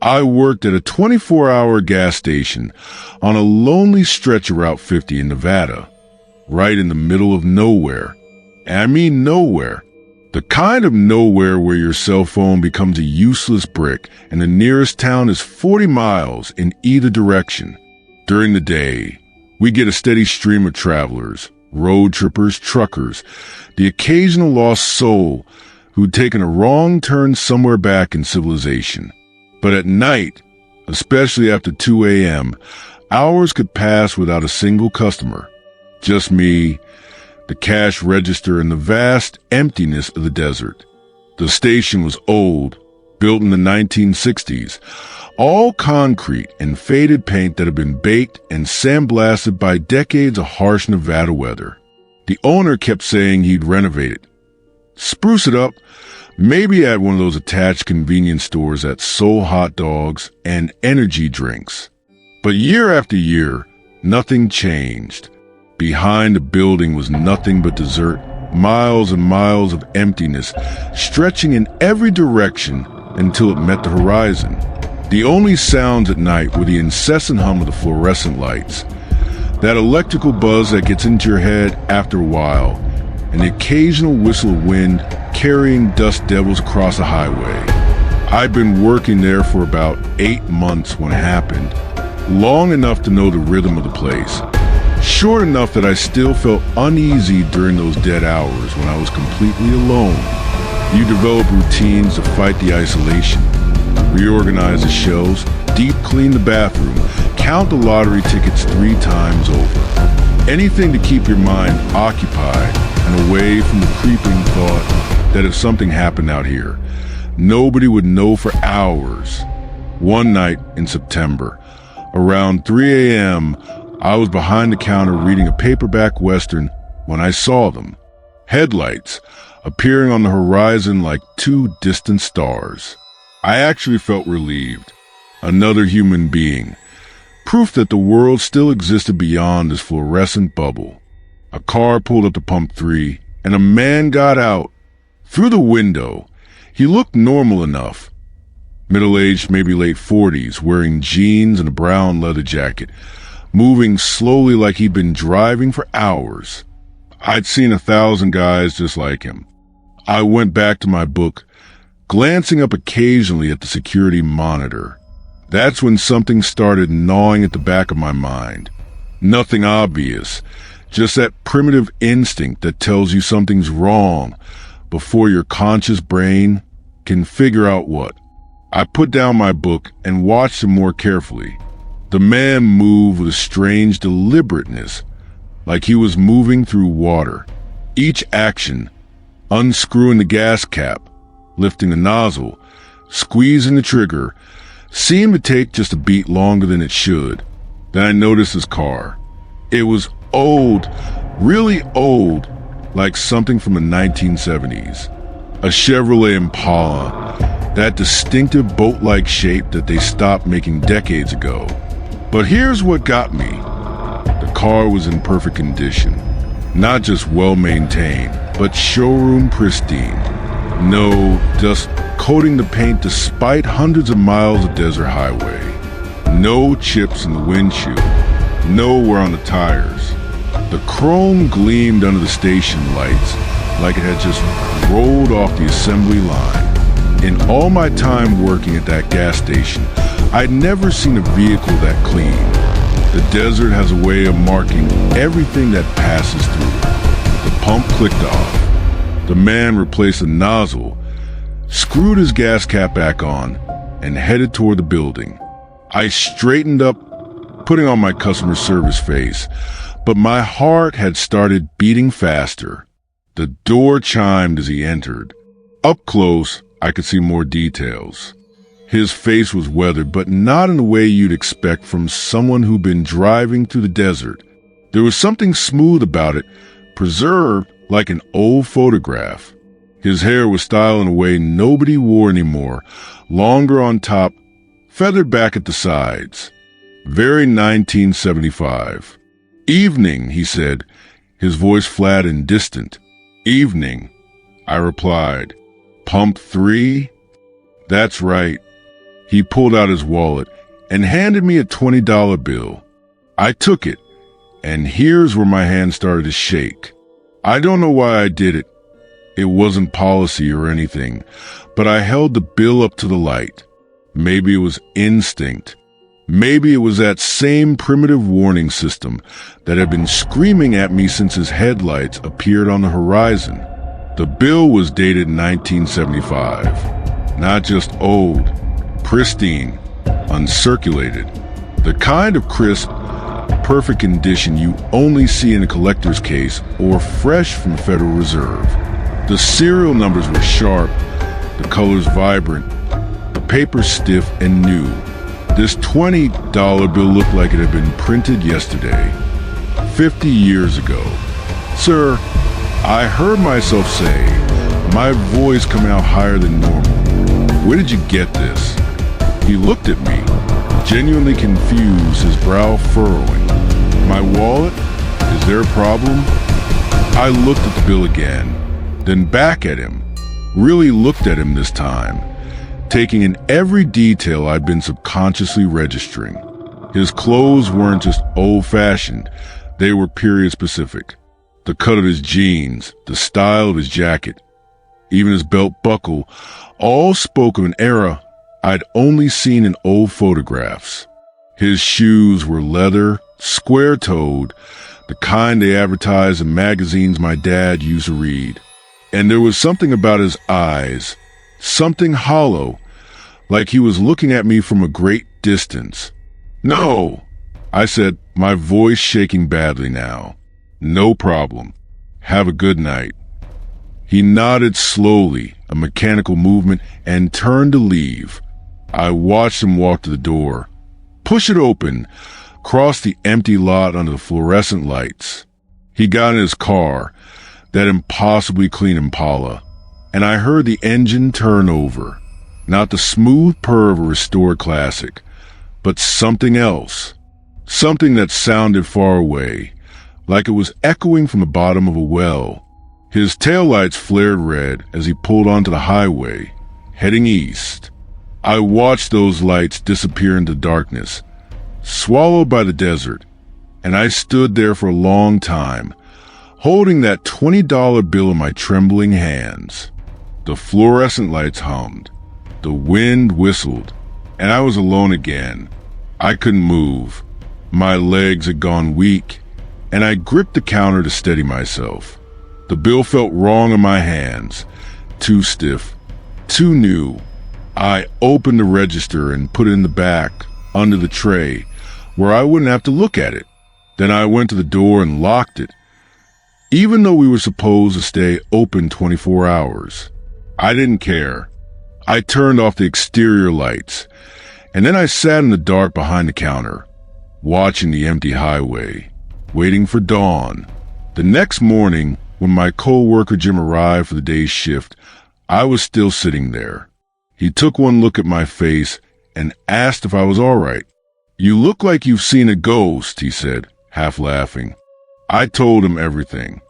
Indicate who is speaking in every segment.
Speaker 1: I worked at a 24-hour gas station on a lonely stretch of Route 50 in Nevada, right in the middle of nowhere. And I mean nowhere. The kind of nowhere where your cell phone becomes a useless brick and the nearest town is 40 miles in either direction. During the day, we get a steady stream of travelers, road trippers, truckers, the occasional lost soul who'd taken a wrong turn somewhere back in civilization. But at night, especially after 2 a.m., hours could pass without a single customer. Just me, the cash register, and the vast emptiness of the desert. The station was old, built in the 1960s, all concrete and faded paint that had been baked and sandblasted by decades of harsh Nevada weather. The owner kept saying he'd renovate it, spruce it up, maybe add one of those attached convenience stores that sold hot dogs and energy drinks. But year after year, nothing changed. Behind the building was nothing but desert, miles and miles of emptiness, stretching in every direction until it met the horizon. The only sounds at night were the incessant hum of the fluorescent lights, that electrical buzz that gets into your head after a while, and the occasional whistle of wind carrying dust devils across the highway. I'd been working there for about 8 months when it happened, long enough to know the rhythm of the place. Short enough that I still felt uneasy during those dead hours when I was completely alone. You develop routines to fight the isolation, reorganize the shelves, deep clean the bathroom, count the lottery tickets 3 times over. Anything to keep your mind occupied and away from the creeping thought that if something happened out here, nobody would know for hours. One night in September, around 3 a.m., I was behind the counter reading a paperback Western when I saw them. Headlights appearing on the horizon like 2 distant stars. I actually felt relieved. Another human being. Proof that the world still existed beyond this fluorescent bubble. A car pulled up to pump 3, and a man got out. Through the window, he looked normal enough. Middle-aged, maybe late 40s, wearing jeans and a brown leather jacket, moving slowly like he'd been driving for hours. I'd seen 1,000 guys just like him. I went back to my book, glancing up occasionally at the security monitor. That's when something started gnawing at the back of my mind. Nothing obvious, just that primitive instinct that tells you something's wrong before your conscious brain can figure out what. I put down my book and watched him more carefully. The man moved with a strange deliberateness, like he was moving through water. Each action, unscrewing the gas cap, lifting the nozzle, squeezing the trigger, seemed to take just a beat longer than it should. Then I noticed his car. It was old, really old, like something from the 1970s. A Chevrolet Impala, that distinctive boat-like shape that they stopped making decades ago. But here's what got me. The car was in perfect condition. Not just well-maintained, but showroom pristine. No dust coating the paint despite hundreds of miles of desert highway. No chips in the windshield. No wear on the tires. The chrome gleamed under the station lights like it had just rolled off the assembly line. In all my time working at that gas station, I'd never seen a vehicle that clean. The desert has a way of marking everything that passes through it. The pump clicked off. The man replaced the nozzle, screwed his gas cap back on, and headed toward the building. I straightened up, putting on my customer service face, but my heart had started beating faster. The door chimed as he entered. Up close, I could see more details. His face was weathered, but not in the way you'd expect from someone who'd been driving through the desert. There was something smooth about it, preserved like an old photograph. His hair was styled in a way nobody wore anymore, longer on top, feathered back at the sides. Very 1975. "Evening," he said, his voice flat and distant. "Evening," I replied. "Pump 3? That's right." He pulled out his wallet and handed me a $20 bill. I took it, and here's where my hand started to shake. I don't know why I did it. It wasn't policy or anything, but I held the bill up to the light. Maybe it was instinct. Maybe it was that same primitive warning system that had been screaming at me since his headlights appeared on the horizon. The bill was dated 1975. Not just old, pristine, uncirculated. The kind of crisp, perfect condition you only see in a collector's case or fresh from the Federal Reserve. The serial numbers were sharp, the colors vibrant, the paper stiff and new. This $20 bill looked like it had been printed yesterday, 50 years ago. Sir, I heard myself say, my voice coming out higher than normal. Where did you get this? He looked at me, genuinely confused, his brow furrowing. My wallet? Is there a problem? I looked at the bill again, then back at him, really looked at him this time, taking in every detail I'd been subconsciously registering. His clothes weren't just old-fashioned, they were period-specific. The cut of his jeans, the style of his jacket, even his belt buckle, all spoke of an era I'd only seen in old photographs. His shoes were leather, square-toed, the kind they advertised in magazines my dad used to read. And there was something about his eyes, something hollow, like he was looking at me from a great distance. No, I said, my voice shaking badly now. No problem. Have a good night. He nodded slowly, a mechanical movement, and turned to leave. I watched him walk to the door, push it open, cross the empty lot under the fluorescent lights. He got in his car, that impossibly clean Impala, and I heard the engine turn over. Not the smooth purr of a restored classic, but something else. Something that sounded far away, like it was echoing from the bottom of a well. His taillights flared red as he pulled onto the highway, heading east. I watched those lights disappear into darkness, swallowed by the desert, and I stood there for a long time, holding that $20 bill in my trembling hands. The fluorescent lights hummed, the wind whistled, and I was alone again. I couldn't move. My legs had gone weak, and I gripped the counter to steady myself. The bill felt wrong in my hands, too stiff, too new. I opened the register and put it in the back, under the tray, where I wouldn't have to look at it. Then I went to the door and locked it, even though we were supposed to stay open 24 hours. I didn't care. I turned off the exterior lights, and then I sat in the dark behind the counter, watching the empty highway, waiting for dawn. The next morning, when my co-worker Jim arrived for the day's shift, I was still sitting there. He took one look at my face and asked if I was all right. "You look like you've seen a ghost," he said, half laughing. I told him everything.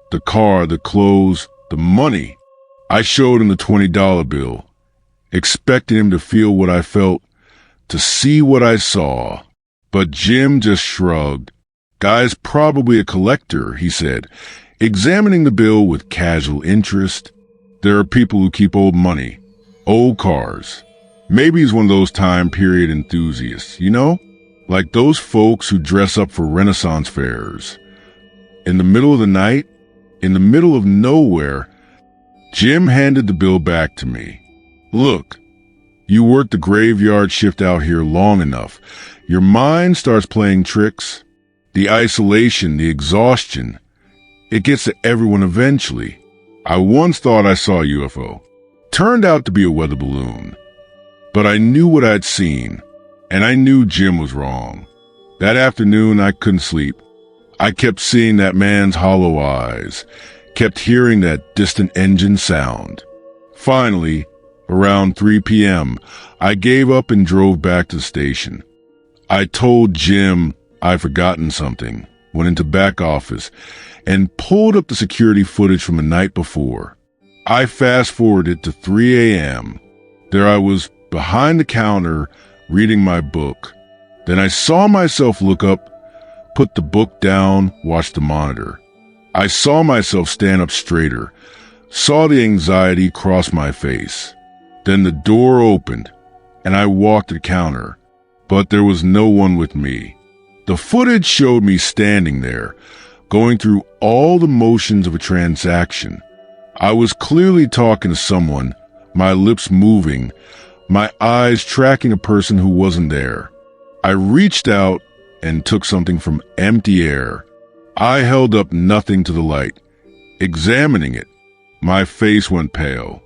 Speaker 1: The car, the clothes, the money. I showed him the $20 bill, expecting him to feel what I felt, to see what I saw. But Jim just shrugged. "Guy's probably a collector," he said, examining the bill with casual interest. "There are people who keep old money, old cars. Maybe he's one of those time period enthusiasts, you know? Like those folks who dress up for Renaissance fairs." In the middle of the night, in the middle of nowhere, Jim handed the bill back to me. "Look, you work the graveyard shift out here long enough. Your mind starts playing tricks. The isolation, the exhaustion. It gets to everyone eventually. I once thought I saw a UFO. Turned out to be a weather balloon. But I knew what I'd seen, and I knew Jim was wrong. That afternoon, I couldn't sleep. I kept seeing that man's hollow eyes, kept hearing that distant engine sound. Finally, around 3 p.m., I gave up and drove back to the station. I told Jim I'd forgotten something, went into back office, and pulled up the security footage from the night before. I fast-forwarded to 3 a.m. There I was, behind the counter, reading my book. Then I saw myself look up, put the book down, watch the monitor. I saw myself stand up straighter, saw the anxiety cross my face. Then the door opened, and I walked to the counter, but there was no one with me. The footage showed me standing there, going through all the motions of a transaction. I was clearly talking to someone, my lips moving, my eyes tracking a person who wasn't there. I reached out and took something from empty air. I held up nothing to the light, examining it. My face went pale.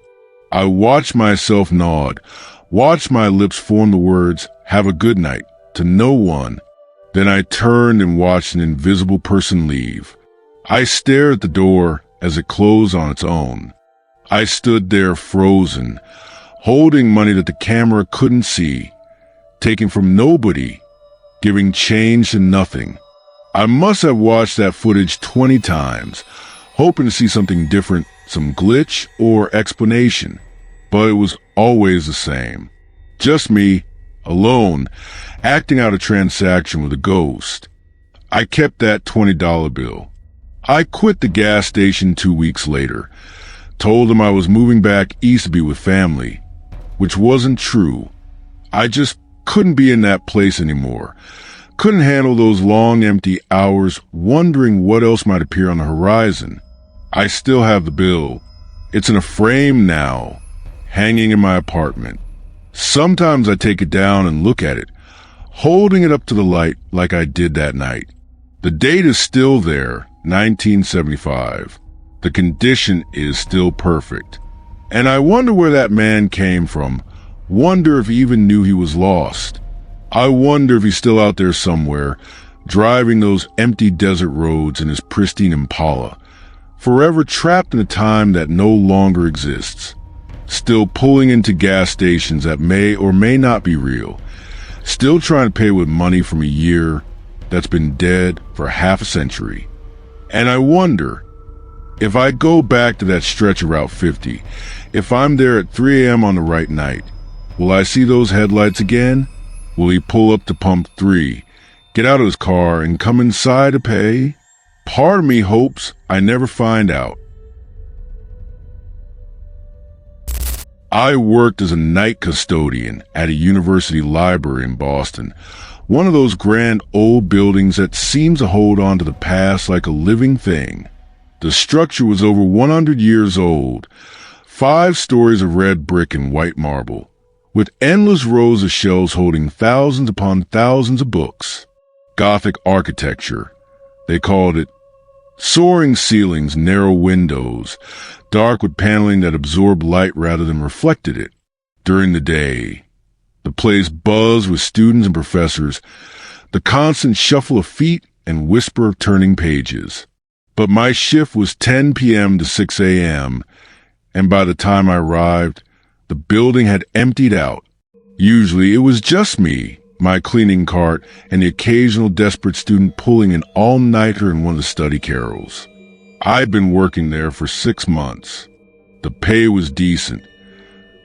Speaker 1: I watched myself nod, watched my lips form the words, "Have a good night," to no one. Then I turned and watched an invisible person leave. I stared at the door as it closed on its own. I stood there frozen, holding money that the camera couldn't see, taking from nobody, giving change to nothing. I must have watched that footage 20 times, hoping to see something different, some glitch or explanation, but it was always the same. Just me, alone, acting out a transaction with a ghost. I kept that $20 bill. I quit the gas station 2 weeks later, told them I was moving back east to be with family, which wasn't true. I just couldn't be in that place anymore. Couldn't handle those long empty hours wondering what else might appear on the horizon. I still have the bill. It's in a frame now, hanging in my apartment. Sometimes I take it down and look at it, holding it up to the light like I did that night. The date is still there, 1975. The condition is still perfect. And I wonder where that man came from. Wonder if he even knew he was lost. I wonder if he's still out there somewhere, driving those empty desert roads in his pristine Impala, forever trapped in a time that no longer exists. Still pulling into gas stations that may or may not be real. Still trying to pay with money from a year that's been dead for half a century. And I wonder, if I go back to that stretch of Route 50, if I'm there at 3 a.m. on the right night, will I see those headlights again? Will he pull up to pump 3, get out of his car, and come inside to pay? Part of me hopes I never find out. I worked as a night custodian at a university library in Boston, one of those grand old buildings that seems to hold on to the past like a living thing. The structure was over 100 years old, 5 stories of red brick and white marble, with endless rows of shelves holding thousands upon thousands of books. Gothic architecture, they called it. Soaring ceilings, narrow windows, dark with paneling that absorbed light rather than reflected it. During the day, the place buzzed with students and professors, the constant shuffle of feet and whisper of turning pages. But my shift was 10 p.m. to 6 a.m., and by the time I arrived, the building had emptied out. Usually it was just me, my cleaning cart, and the occasional desperate student pulling an all-nighter in one of the study carols. I'd been working there for 6 months. The pay was decent.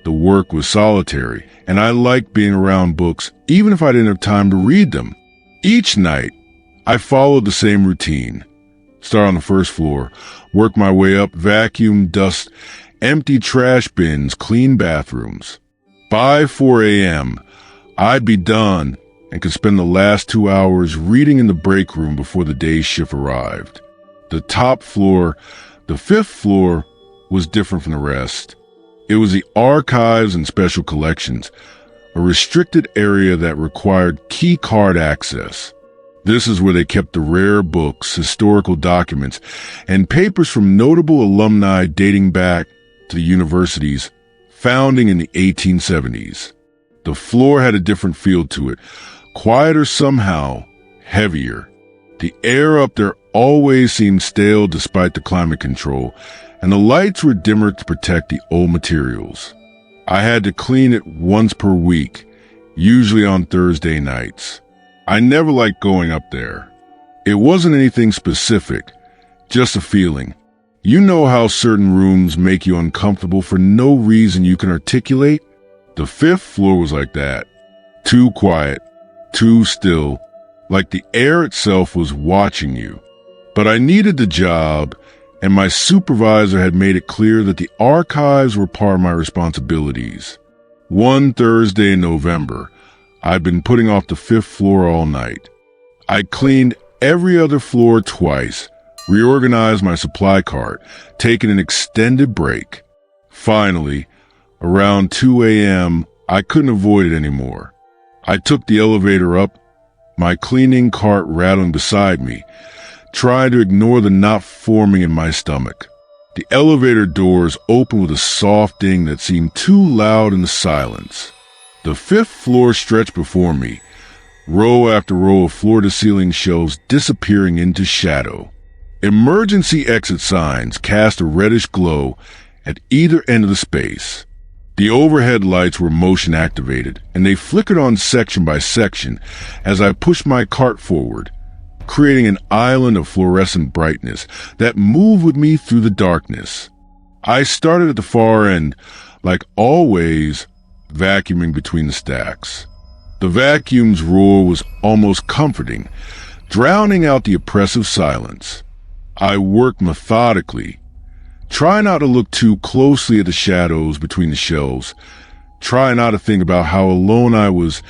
Speaker 1: The work was solitary, and I liked being around books even if I didn't have time to read them. Each night, I followed the same routine. Start on the first floor, work my way up, vacuum, dust, empty trash bins, clean bathrooms. By 4 a.m., I'd be done and could spend the last 2 hours reading in the break room before the day's shift arrived. The top floor, the 5th floor, was different from the rest. It was the archives and special collections, a restricted area that required key card access. This is where they kept the rare books, historical documents, and papers from notable alumni dating back to the university's founding in the 1870s. The floor had a different feel to it, quieter somehow, heavier. The air up there always seemed stale despite the climate control, and the lights were dimmer to protect the old materials. I had to clean it once per week, usually on Thursday nights. I never liked going up there. It wasn't anything specific, just a feeling. You know how certain rooms make you uncomfortable for no reason you can articulate? The fifth floor was like that. Too quiet, too still, like the air itself was watching you. But I needed the job, and my supervisor had made it clear that the archives were part of my responsibilities. One Thursday in November, I'd been putting off the fifth floor all night. I cleaned every other floor twice, reorganized my supply cart, taken an extended break. Finally, around 2 a.m., I couldn't avoid it anymore. I took the elevator up, my cleaning cart rattling beside me, trying to ignore the knot forming in my stomach. The elevator doors opened with a soft ding that seemed too loud in the silence. The fifth floor stretched before me, row after row of floor-to-ceiling shelves disappearing into shadow. Emergency exit signs cast a reddish glow at either end of the space. The overhead lights were motion-activated, and they flickered on section by section as I pushed my cart forward, creating an island of fluorescent brightness that moved with me through the darkness. I started at the far end, like always, vacuuming between the stacks. The vacuum's roar was almost comforting, drowning out the oppressive silence. I worked methodically, try not to look too closely at the shadows between the shelves, try not to think about how alone I was,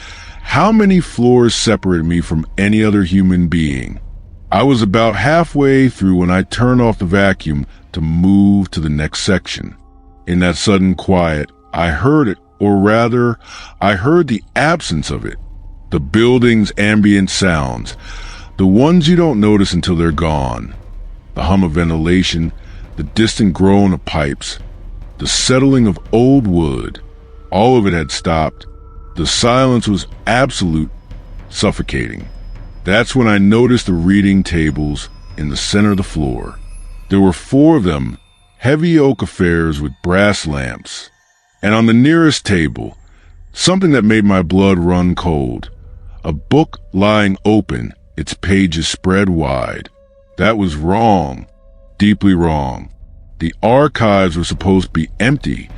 Speaker 1: how many floors separated me from any other human being. I was about halfway through when I turned off the vacuum to move to the next section. In that sudden quiet, I heard it, or rather, I heard the absence of it. The building's ambient sounds, the ones you don't notice until they're gone. The hum of ventilation, the distant groan of pipes, the settling of old wood. All of it had stopped. The silence was absolute, suffocating. That's when I noticed the reading tables in the center of the floor. There were 4 of them, heavy oak affairs with brass lamps. And on the nearest table, something that made my blood run cold, a book lying open, its pages spread wide. That was wrong, deeply wrong. The archives were supposed to be empty.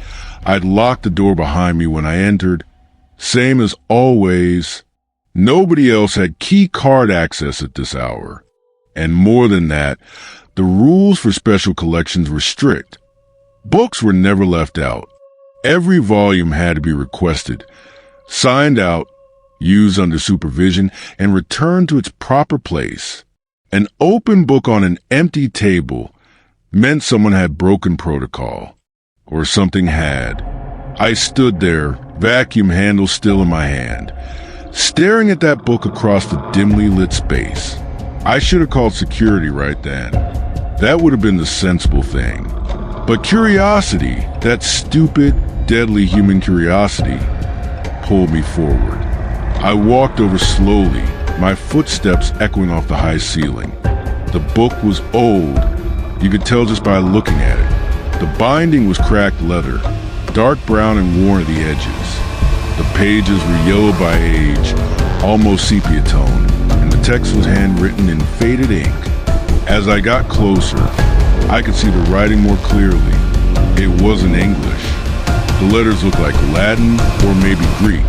Speaker 1: I'd locked the door behind me when I entered. Same as always, nobody else had key card access at this hour. And more than that, the rules for special collections were strict. Books were never left out. Every volume had to be requested, signed out, used under supervision, and returned to its proper place. An open book on an empty table meant someone had broken protocol, or something had. I stood there, vacuum handle still in my hand, staring at that book across the dimly lit space. I should have called security right then. That would have been the sensible thing. But curiosity, that stupid, deadly human curiosity, pulled me forward. I walked over slowly, my footsteps echoing off the high ceiling. The book was old. You could tell just by looking at it. The binding was cracked leather, dark brown and worn at the edges. The pages were yellowed by age, almost sepia tone, and the text was handwritten in faded ink. As I got closer, I could see the writing more clearly. It wasn't English. The letters looked like Latin or maybe Greek,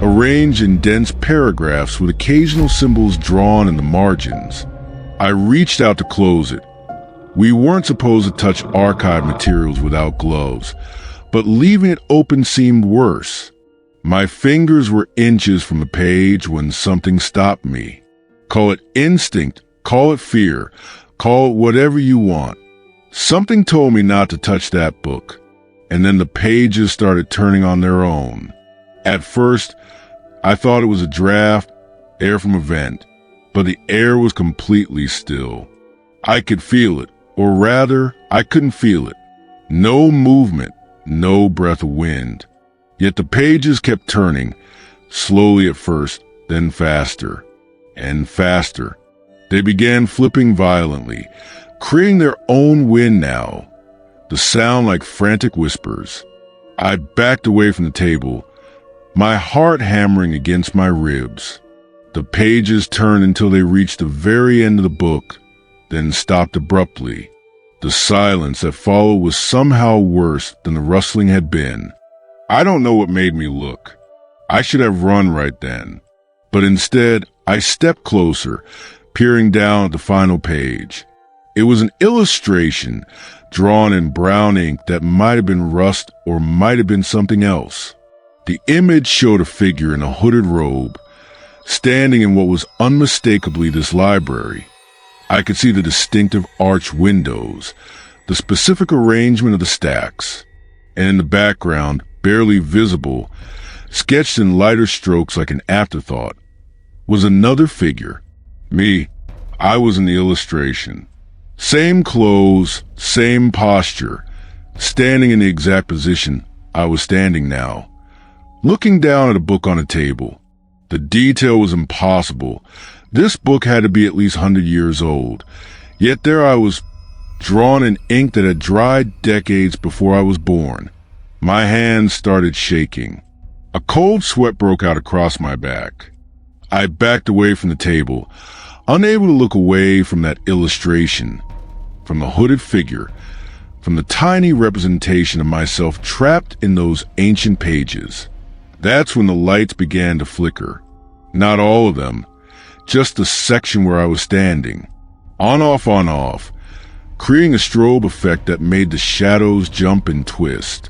Speaker 1: arranged in dense paragraphs with occasional symbols drawn in the margins. I reached out to close it. We weren't supposed to touch archive materials without gloves, but leaving it open seemed worse. My fingers were inches from the page when something stopped me. Call it instinct, call it fear, call it whatever you want. Something told me not to touch that book, and then the pages started turning on their own. At first, I thought it was a draft, air from a vent, but the air was completely still. I could feel it, or rather, I couldn't feel it. No movement, no breath of wind. Yet the pages kept turning, slowly at first, then faster, and faster. They began flipping violently, creating their own wind now, the sound like frantic whispers. I backed away from the table, my heart hammering against my ribs. The pages turned until they reached the very end of the book, then stopped abruptly. The silence that followed was somehow worse than the rustling had been. I don't know what made me look. I should have run right then. But instead, I stepped closer, peering down at the final page. It was an illustration drawn in brown ink that might have been rust or might have been something else. The image showed a figure in a hooded robe, standing in what was unmistakably this library. I could see the distinctive arched windows, the specific arrangement of the stacks, and in the background, barely visible, sketched in lighter strokes like an afterthought, was another figure. Me. I was in the illustration. Same clothes, same posture, standing in the exact position I was standing now, looking down at a book on a table. The detail was impossible. This book had to be at least 100 years old. Yet there I was, drawn in ink that had dried decades before I was born. My hands started shaking. A cold sweat broke out across my back. I backed away from the table, unable to look away from that illustration, from the hooded figure, from the tiny representation of myself trapped in those ancient pages. That's when the lights began to flicker. Not all of them, just the section where I was standing. On off, creating a strobe effect that made the shadows jump and twist.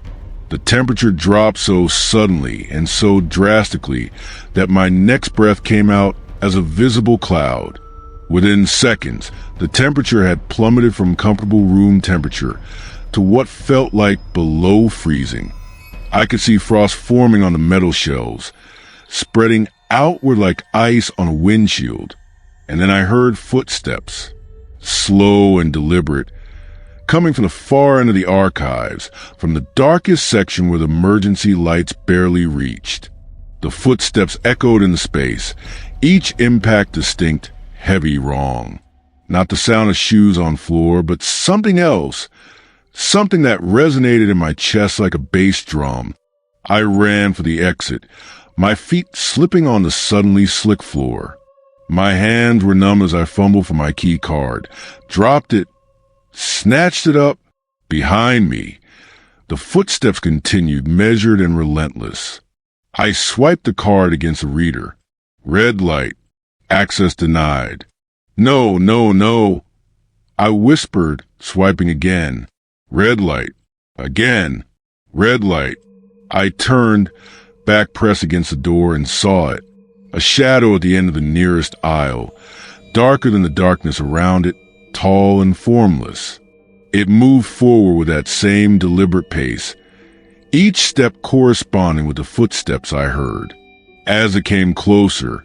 Speaker 1: The temperature dropped so suddenly and so drastically that my next breath came out as a visible cloud. Within seconds, the temperature had plummeted from comfortable room temperature to what felt like below freezing. I could see frost forming on the metal shelves, spreading outward like ice on a windshield. And then I heard footsteps, slow and deliberate, coming from the far end of the archives, from the darkest section where the emergency lights barely reached. The footsteps echoed in the space, each impact distinct, heavy, wrong. Not the sound of shoes on floor, but something else, something that resonated in my chest like a bass drum. I ran for the exit, my feet slipping on the suddenly slick floor. My hands were numb as I fumbled for my key card, dropped it, snatched it up. Behind me, the footsteps continued, measured and relentless. I swiped the card against the reader. Red light. Access denied. No, no, no. I whispered, swiping again. Red light. Again. Red light. I turned, back pressed against the door, and saw it. A shadow at the end of the nearest aisle, darker than the darkness around it, tall and formless. It moved forward with that same deliberate pace, each step corresponding with the footsteps I heard. As it came closer,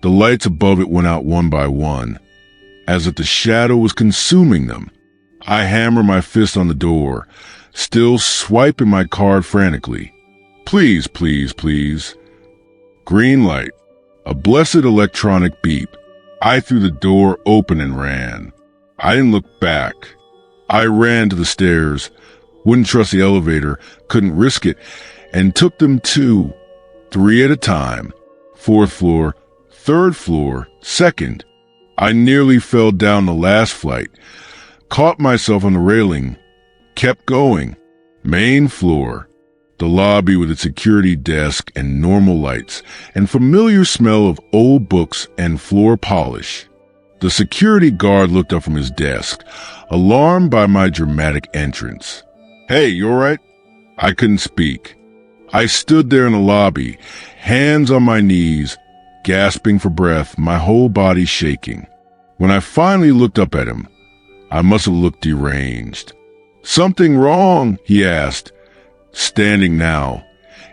Speaker 1: the lights above it went out one by one, as if the shadow was consuming them. I hammered my fist on the door, still swiping my card frantically. Please, please, please. Green light. A blessed electronic beep. I threw the door open and ran. I didn't look back. I ran to the stairs, wouldn't trust the elevator, couldn't risk it, and took them 2, 3 at a time. 4th floor, 3rd floor, 2nd. I nearly fell down the last flight, caught myself on the railing, kept going. Main floor. The lobby with its security desk and normal lights and familiar smell of old books and floor polish. The security guard looked up from his desk, alarmed by my dramatic entrance. Hey, you all right? I couldn't speak. I stood there in the lobby, hands on my knees, gasping for breath, my whole body shaking. When I finally looked up at him, I must have looked deranged. Something wrong? He asked, standing now,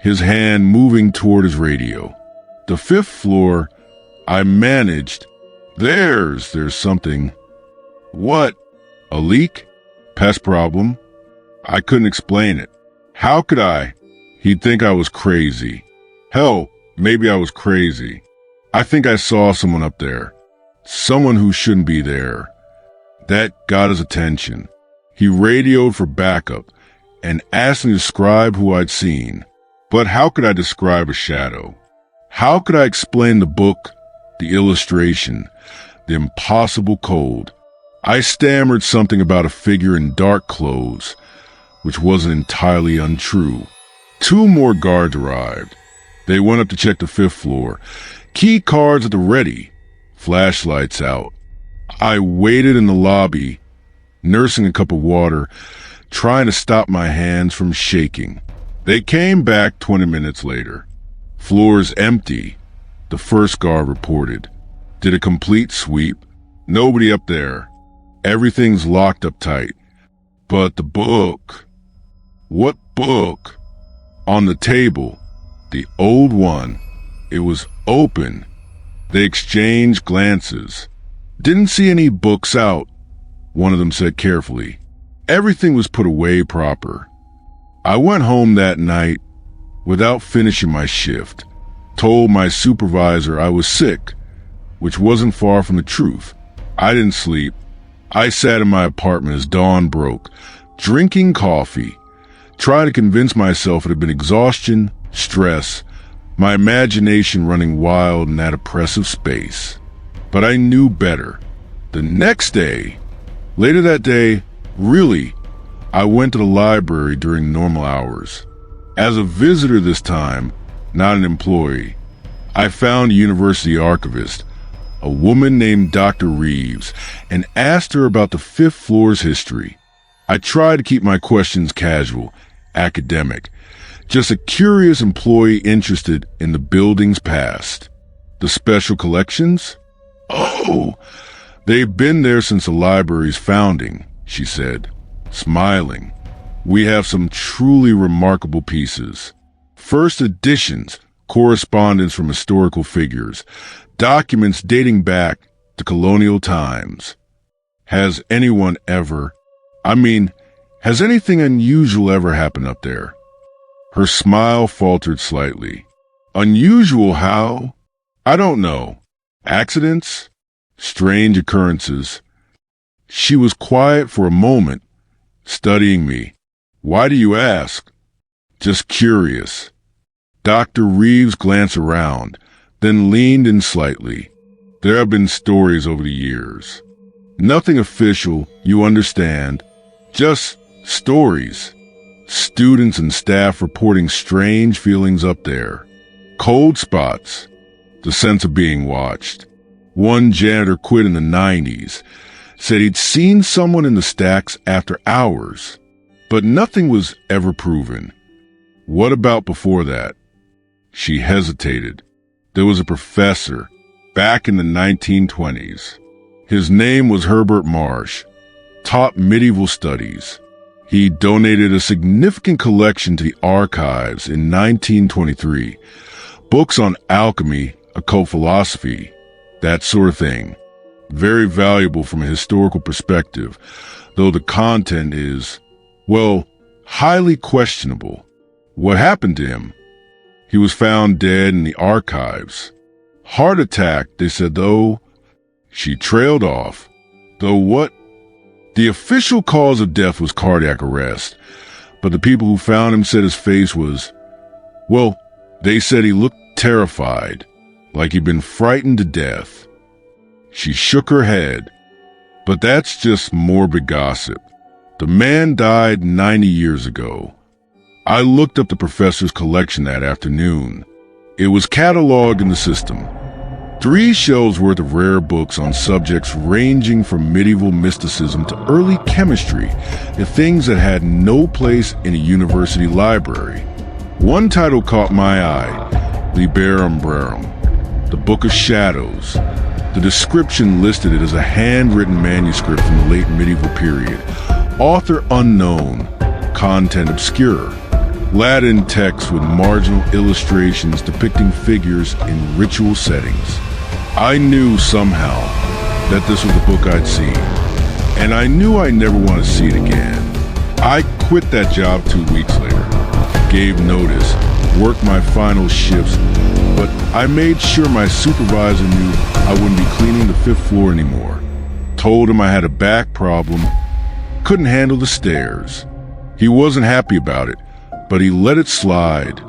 Speaker 1: his hand moving toward his radio. The 5th floor, I managed. There's something. What? A leak? Pest problem? I couldn't explain it. How could I? He'd think I was crazy. Hell, maybe I was crazy. I think I saw someone up there. Someone who shouldn't be there. That got his attention. He radioed for backup and asked me to describe who I'd seen. But how could I describe a shadow? How could I explain the book, the illustration, the impossible cold? I stammered something about a figure in dark clothes, which wasn't entirely untrue. 2 more guards arrived. They went up to check the 5th floor. Key cards at the ready, flashlights out. I waited in the lobby, nursing a cup of water, trying to stop my hands from shaking. They came back 20 minutes later. Floor's empty, the first guard reported. Did a complete sweep. Nobody up there. Everything's locked up tight. But the book. What book? On the table. The old one. It was open. They exchanged glances. Didn't see any books out, one of them said carefully. Everything was put away proper. I went home that night without finishing my shift. Told my supervisor I was sick, which wasn't far from the truth. I didn't sleep. I sat in my apartment as dawn broke, drinking coffee, trying to convince myself it had been exhaustion, stress, my imagination running wild in that oppressive space. But I knew better. The next day, later that day, really, I went to the library during normal hours. As a visitor this time, not an employee, I found a university archivist, a woman named Dr. Reeves, and asked her about the 5th floor's history. I tried to keep my questions casual, academic, just a curious employee interested in the building's past. The special collections? Oh, they've been there since the library's founding, she said, smiling. We have some truly remarkable pieces. First editions, correspondence from historical figures, documents dating back to colonial times. Has anything unusual ever happened up there? Her smile faltered slightly. Unusual how? I don't know. Accidents? Strange occurrences. She was quiet for a moment, studying me. Why do you ask? Just curious. Dr. Reeves glanced around, then leaned in slightly. There have been stories over the years. Nothing official, you understand. Just stories. Students and staff reporting strange feelings up there. Cold spots. The sense of being watched. One janitor quit in the 90s. Said he'd seen someone in the stacks after hours. But nothing was ever proven. What about before that? She hesitated. There was a professor, back in the 1920s. His name was Herbert Marsh, taught medieval studies. He donated a significant collection to the archives in 1923. Books on alchemy, occult philosophy, that sort of thing. Very valuable from a historical perspective, though the content is, well, highly questionable. What happened to him? He was found dead in the archives. Heart attack, they said, though. She trailed off. Though what? The official cause of death was cardiac arrest, but the people who found him said his face was, well, they said he looked terrified, like he'd been frightened to death. She shook her head. But that's just morbid gossip. The man died 90 years ago. I looked up the professor's collection that afternoon. It was cataloged in the system. 3 shelves worth of rare books on subjects ranging from medieval mysticism to early chemistry to things that had no place in a university library. One title caught my eye, Liber Umbrarum, the Book of Shadows. The description listed it as a handwritten manuscript from the late medieval period. Author unknown, content obscure. Latin text with marginal illustrations depicting figures in ritual settings. I knew somehow that this was the book I'd seen, and I knew I'd never want to see it again. I quit that job 2 weeks later, gave notice, worked my final shifts, but I made sure my supervisor knew I wouldn't be cleaning the 5th floor anymore. Told him I had a back problem, couldn't handle the stairs. He wasn't happy about it, but he let it slide.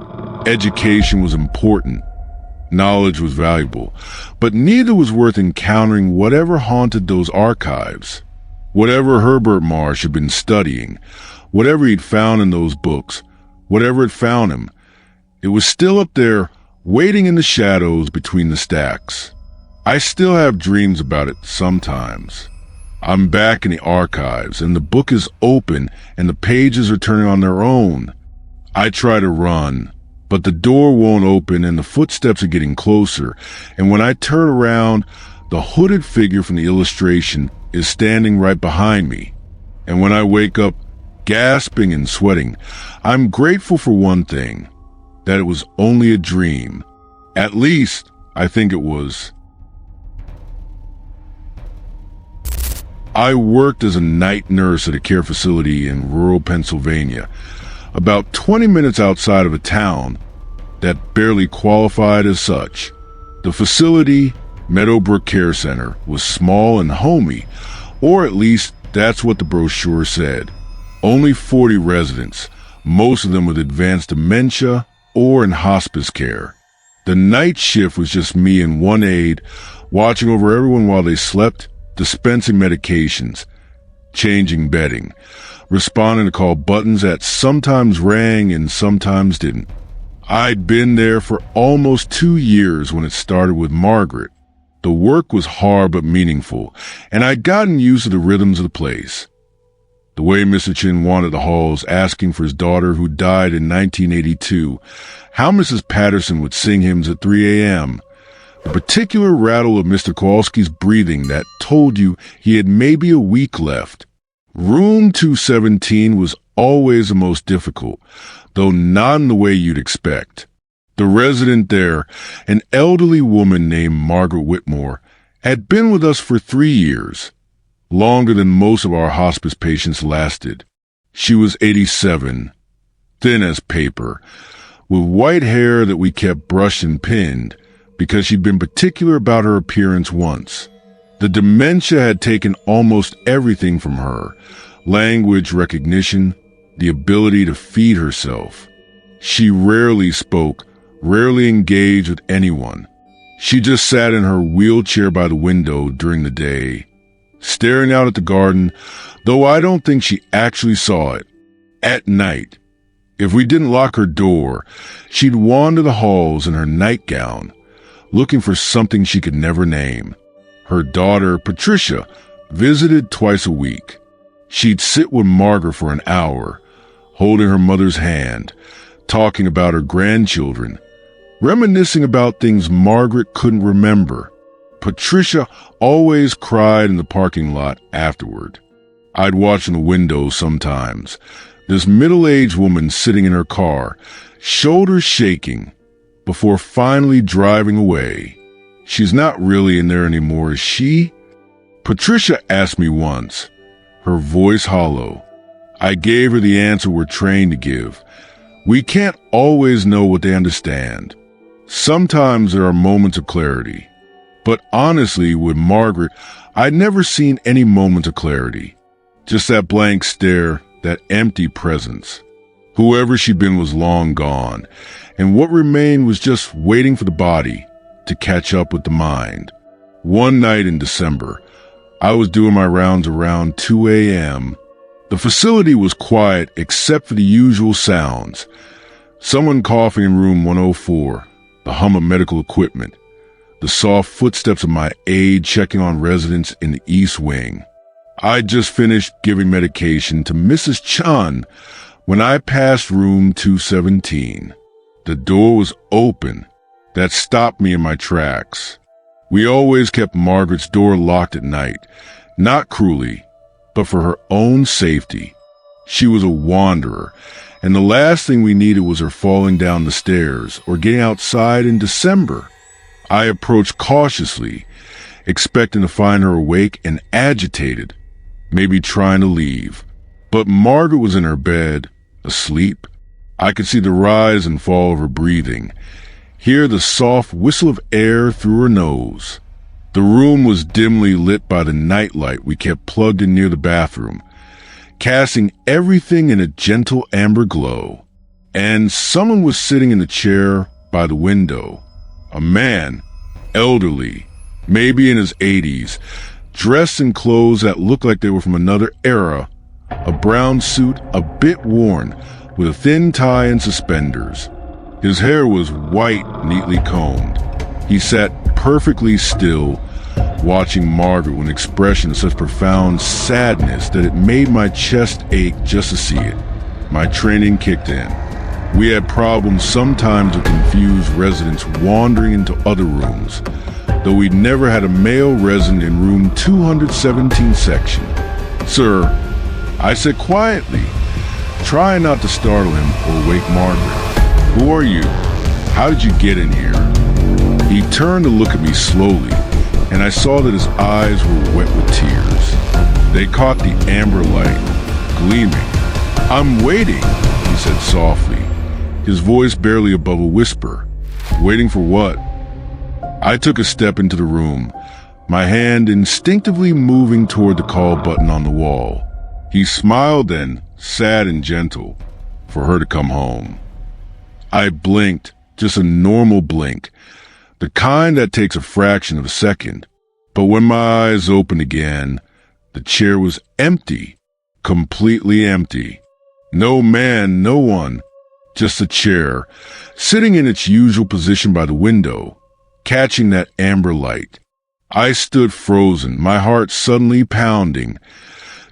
Speaker 1: Education was important. Knowledge was valuable, but neither was worth encountering whatever haunted those archives. Whatever Herbert Marsh had been studying, whatever he'd found in those books, whatever had found him. It was still up there, waiting in the shadows between the stacks. I still have dreams about it sometimes. I'm back in the archives, and the book is open, and the pages are turning on their own. I try to run, but the door won't open, and the footsteps are getting closer, and when I turn around, the hooded figure from the illustration is standing right behind me. And when I wake up, gasping and sweating, I'm grateful for one thing, that it was only a dream. At least, I think it was. I worked as a night nurse at a care facility in rural Pennsylvania, about 20 minutes outside of a town that barely qualified as such. The facility, Meadowbrook Care Center, was small and homey, or at least that's what the brochure said. Only 40 residents, most of them with advanced dementia or in hospice care. The night shift was just me and one aide, watching over everyone while they slept, dispensing medications, changing bedding, responding to call buttons that sometimes rang and sometimes didn't. I'd been there for almost 2 years when it started with Margaret. The work was hard but meaningful, and I'd gotten used to the rhythms of the place. The way Mr. Chin wanted the halls, asking for his daughter who died in 1982, how Mrs. Patterson would sing hymns at 3 a.m., the particular rattle of Mr. Kowalski's breathing that told you he had maybe a week left. Room 217 was always the most difficult, though not in the way you'd expect. The resident there, an elderly woman named Margaret Whitmore, had been with us for 3 years, longer than most of our hospice patients lasted. She was 87, thin as paper, with white hair that we kept brushed and pinned, because she'd been particular about her appearance once. The dementia had taken almost everything from her: language recognition, the ability to feed herself. She rarely spoke, rarely engaged with anyone. She just sat in her wheelchair by the window during the day, staring out at the garden, though I don't think she actually saw it. At night, if we didn't lock her door, she'd wander the halls in her nightgown, looking for something she could never name. Her daughter, Patricia, visited twice a week. She'd sit with Margaret for an hour, holding her mother's hand, talking about her grandchildren, reminiscing about things Margaret couldn't remember. Patricia always cried in the parking lot afterward. I'd watch in the window sometimes, this middle-aged woman sitting in her car, shoulders shaking, before finally driving away. She's not really in there anymore, is she? Patricia asked me once, her voice hollow. I gave her the answer we're trained to give. We can't always know what they understand. Sometimes there are moments of clarity. But honestly, with Margaret, I'd never seen any moments of clarity. Just that blank stare, that empty presence. Whoever she'd been was long gone, and what remained was just waiting for the body to catch up with the mind. One night in December, I was doing my rounds around 2 a.m. The facility was quiet except for the usual sounds. Someone coughing in room 104, the hum of medical equipment, the soft footsteps of my aide checking on residents in the East Wing. I'd just finished giving medication to Mrs. Chun when I passed room 217. The door was open. That stopped me in my tracks. We always kept Margaret's door locked at night, not cruelly, but for her own safety. She was a wanderer, and the last thing we needed was her falling down the stairs or getting outside in December. I approached cautiously, expecting to find her awake and agitated, maybe trying to leave. But Margaret was in her bed, asleep. I could see the rise and fall of her breathing, hear the soft whistle of air through her nose. The room was dimly lit by the nightlight we kept plugged in near the bathroom, casting everything in a gentle amber glow. And someone was sitting in the chair by the window. A man, elderly, maybe in his 80s, dressed in clothes that looked like they were from another era, a brown suit a bit worn, with a thin tie and suspenders. His hair was white, neatly combed. He sat perfectly still, watching Margaret with an expression of such profound sadness that it made my chest ache just to see it. My training kicked in. We had problems sometimes with confused residents wandering into other rooms, though we never had a male resident in room 217 section. "Sir," I said quietly, trying not to startle him or wake Margaret. "Who are you? How did you get in here?" He turned to look at me slowly, and I saw that his eyes were wet with tears. They caught the amber light, gleaming. "I'm waiting," he said softly, his voice barely above a whisper. "Waiting for what?" I took a step into the room, my hand instinctively moving toward the call button on the wall. He smiled then, sad and gentle, for her to come home. I blinked, just a normal blink, the kind that takes a fraction of a second. But when my eyes opened again, the chair was empty, completely empty. No man, no one, just a chair, sitting in its usual position by the window, catching that amber light. I stood frozen, my heart suddenly pounding,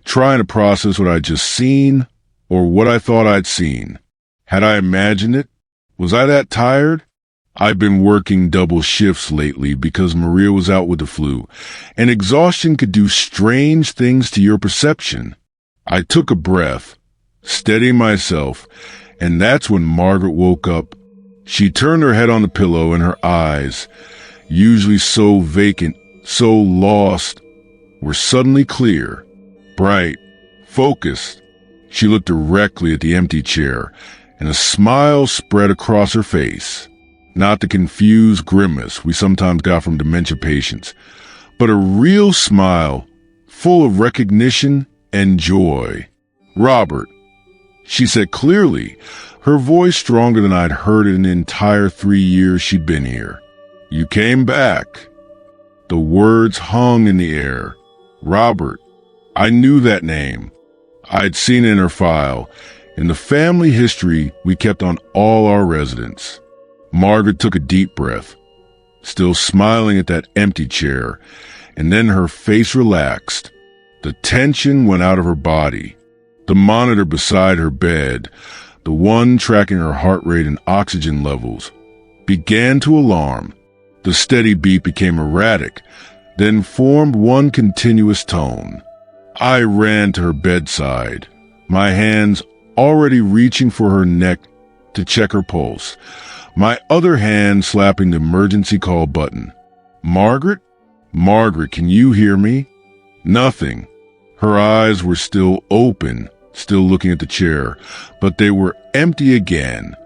Speaker 1: trying to process what I'd just seen, or what I thought I'd seen. Had I imagined it? Was I that tired? I've been working double shifts lately because Maria was out with the flu, and exhaustion could do strange things to your perception. I took a breath, steadying myself, and that's when Margaret woke up. She turned her head on the pillow, and her eyes, usually so vacant, so lost, were suddenly clear, bright, focused. She looked directly at the empty chair, and a smile spread across her face. Not the confused grimace we sometimes got from dementia patients, but a real smile, full of recognition and joy. "Robert," she said clearly, her voice stronger than I'd heard it in the entire 3 years she'd been here. "You came back." The words hung in the air. Robert. I knew that name. I'd seen it in her file, in the family history we kept on all our residents. Margaret took a deep breath, still smiling at that empty chair, and then her face relaxed. The tension went out of her body. The monitor beside her bed, the one tracking her heart rate and oxygen levels, began to alarm. The steady beat became erratic, then formed one continuous tone. I ran to her bedside, my hands already reaching for her neck to check her pulse, my other hand slapping the emergency call button. "Margaret? Margaret, can you hear me?" Nothing. Her eyes were still open, still looking at the chair, but they were empty again.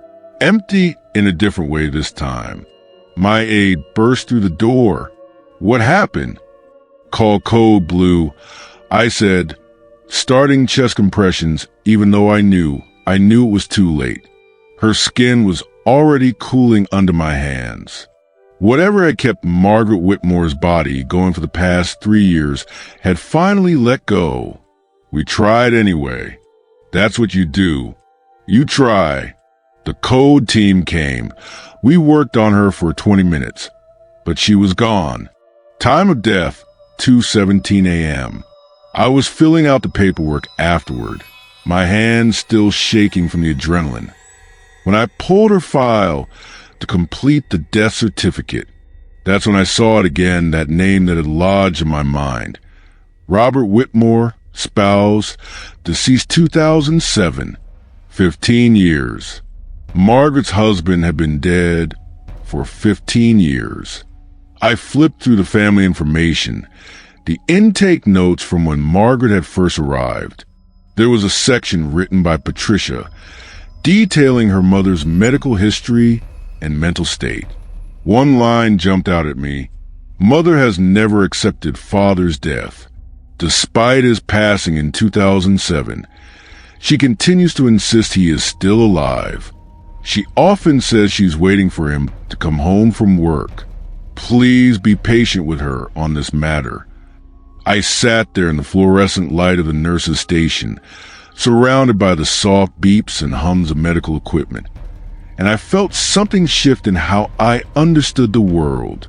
Speaker 1: Empty in a different way this time. My aide burst through the door. "What happened?" "Call code blue." I said, starting chest compressions, even though I knew it was too late. Her skin was already cooling under my hands. Whatever had kept Margaret Whitmore's body going for the past 3 years had finally let go. We tried anyway. That's what you do. You try. The code team came. We worked on her for 20 minutes, but she was gone. Time of death, 2:17 a.m. I was filling out the paperwork afterward, my hands still shaking from the adrenaline. When I pulled her file to complete the death certificate, that's when I saw it again, that name that had lodged in my mind. Robert Whitmore, spouse, deceased 2007, 15 years. Margaret's husband had been dead for 15 years. I flipped through the family information, the intake notes from when Margaret had first arrived. There was a section written by Patricia, detailing her mother's medical history and mental state. One line jumped out at me. "Mother has never accepted father's death. Despite his passing in 2007, she continues to insist he is still alive. She often says she's waiting for him to come home from work. Please be patient with her on this matter." I sat there in the fluorescent light of the nurse's station, surrounded by the soft beeps and hums of medical equipment, and I felt something shift in how I understood the world.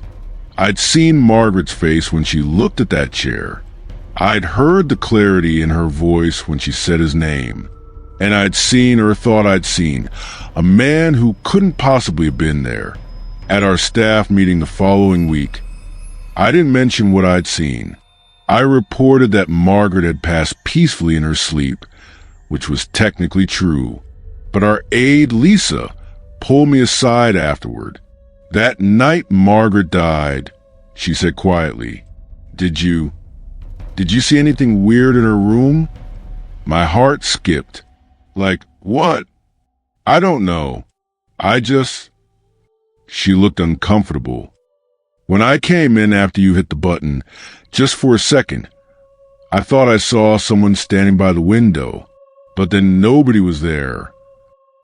Speaker 1: I'd seen Margaret's face when she looked at that chair. I'd heard the clarity in her voice when she said his name. And I'd seen, or thought I'd seen, a man who couldn't possibly have been there. At our staff meeting the following week, I didn't mention what I'd seen. I reported that Margaret had passed peacefully in her sleep, which was technically true. But our aide, Lisa, pulled me aside afterward. That night Margaret died, she said quietly, Did you see anything weird in her room? My heart skipped. Like, what? I don't know. She looked uncomfortable. When I came in after you hit the button, just for a second, I thought I saw someone standing by the window, but then nobody was there.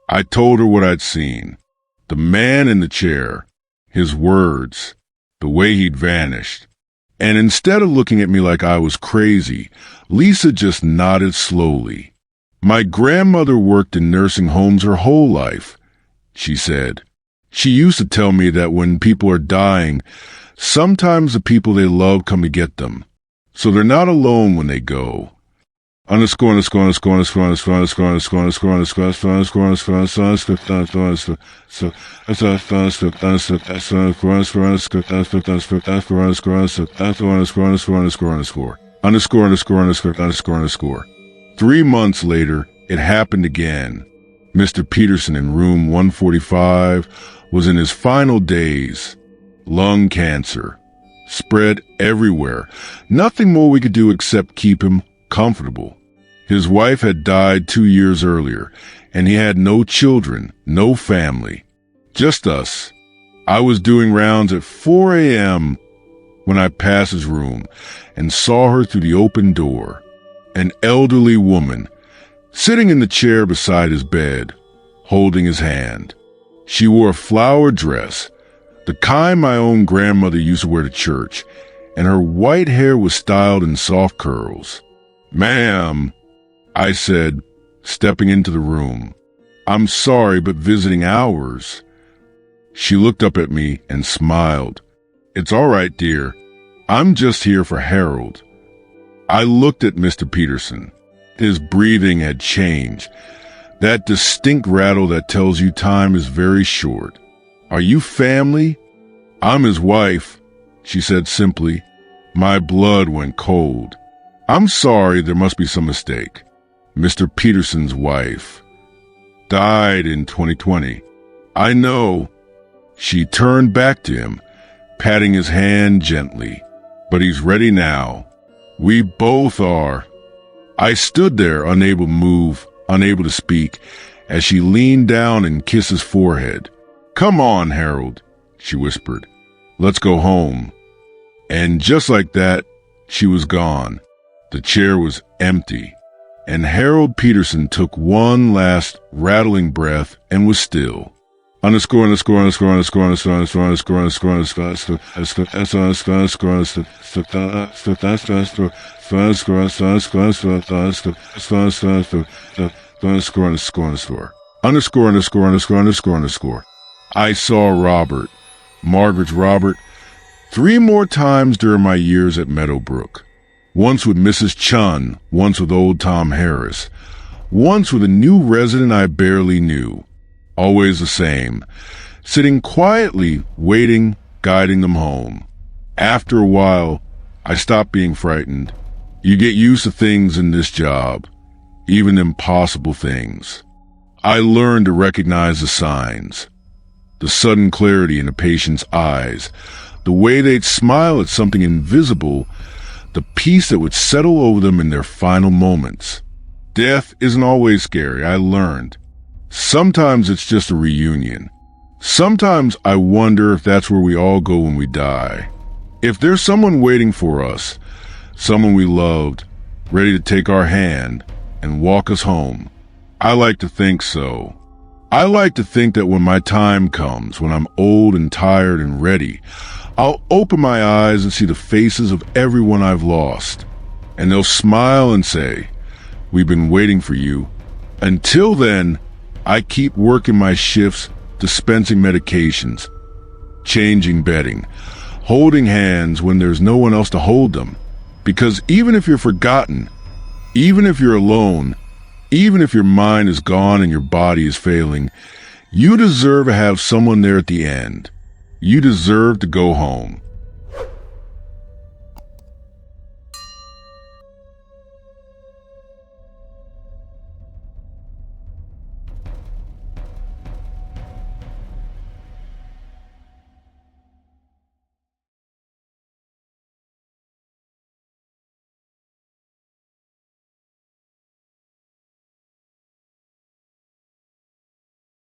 Speaker 1: I told her what I'd seen. The man in the chair, his words, the way he'd vanished. And instead of looking at me like I was crazy, Lisa just nodded slowly. My grandmother worked in nursing homes her whole life, she said. She used to tell me that when people are dying, sometimes the people they love come to get them, so they're not alone when they go. Three months later, it happened again. Mr. Peterson in room 145 was in his final days. Lung cancer. Spread everywhere. Nothing more we could do except keep him comfortable. His wife had died 2 years earlier, and he had no children, no family. Just us. I was doing rounds at 4 a.m. when I passed his room and saw her through the open door. An elderly woman, sitting in the chair beside his bed, holding his hand. She wore a flowered dress, the kind my own grandmother used to wear to church, and her white hair was styled in soft curls. "Ma'am," I said, stepping into the room. "I'm sorry, but visiting hours." She looked up at me and smiled. "It's all right, dear. I'm just here for Harold." I looked at Mr. Peterson. His breathing had changed. That distinct rattle that tells you time is very short. "Are you family?" "I'm his wife," she said simply. My blood went cold. "I'm sorry, there must be some mistake. Mr. Peterson's wife died in 2020. "I know." She turned back to him, patting his hand gently. "But he's ready now. We both are." I stood there, unable to move, unable to speak, as she leaned down and kissed his forehead. "Come on, Harold," she whispered. "Let's go home." And just like that, she was gone. The chair was empty, and Harold Peterson took one last rattling breath and was still. I saw Robert, Margaret's Robert, 3 more times during my years at Meadowbrook. Once with Mrs. Chun, once with old Tom Harris, once with a new resident I barely knew. Always the same, sitting quietly, waiting, guiding them home. After a while, I stopped being frightened. You get used to things in this job, even impossible things. I learned to recognize the signs, the sudden clarity in a patient's eyes, the way they'd smile at something invisible, the peace that would settle over them in their final moments. Death isn't always scary, I learned. Sometimes it's just a reunion. Sometimes I wonder if that's where we all go when we die. If there's someone waiting for us, someone we loved, ready to take our hand and walk us home. I like to think so. I like to think that when my time comes, when I'm old and tired and ready, I'll open my eyes and see the faces of everyone I've lost, and they'll smile and say, We've been waiting for you. Until then, I keep working my shifts, dispensing medications, changing bedding, holding hands when there's no one else to hold them. Because even if you're forgotten, even if you're alone, even if your mind is gone and your body is failing, you deserve to have someone there at the end. You deserve to go home.